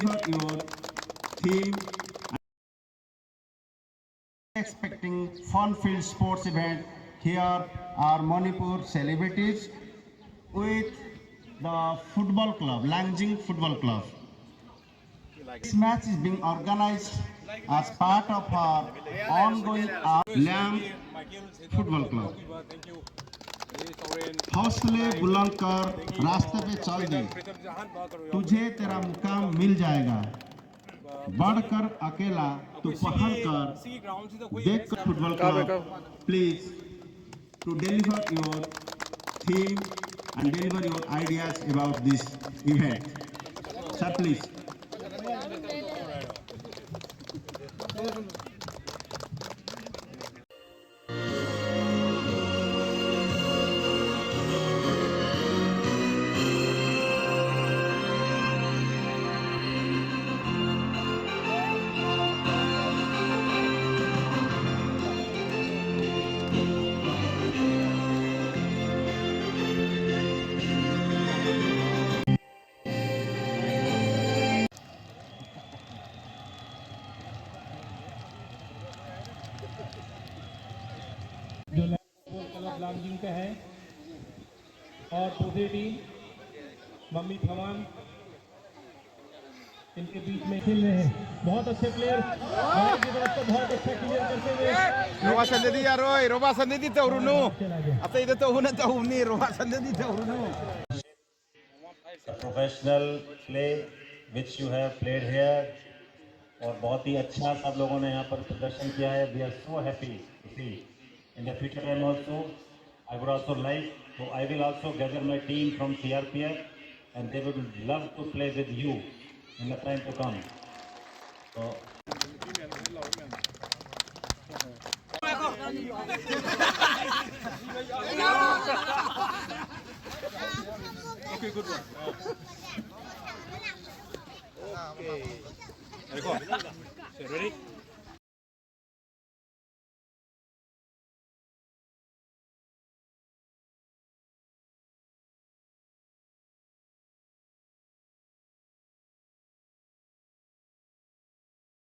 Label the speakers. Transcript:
Speaker 1: for your theme. Expecting fun-filled sports event. Here are Manipur celebrities with the football club, Langjing Football Club. This match is being organized as part of our ongoing Lamb Football Club. हौसले बुलंद कर रास्ते पे चल दे, तुझे तेरा मुकाम मिल जाएगा, बढ़कर अकेला तू पहल कर देख football club. Please to deliver your theme and deliver your ideas about this event. Sir, please.
Speaker 2: जो क्लब लांजिंग का है और दूसरी टीम मम्मी थमान इनके बीच में खेल रहे हैं. बहुत अच्छे प्लेयर की तरफ से बहुत अच्छा क्लियर करते हुए
Speaker 3: Roba sendiri ya Roy, Roba sendiri te urunu. Ate ide te uhune te uhni, Roba sendiri te urunu.
Speaker 4: Professional play which you have played here और बहुत ही अच्छा सब लोगों ने यहाँ पर प्रदर्शन किया है. We are so happy to see in the future time also. I would also like तो I will also gather my team from CRPF and they would love to play with you in the time to come. तो
Speaker 3: Okay, good one. Okay. Ready?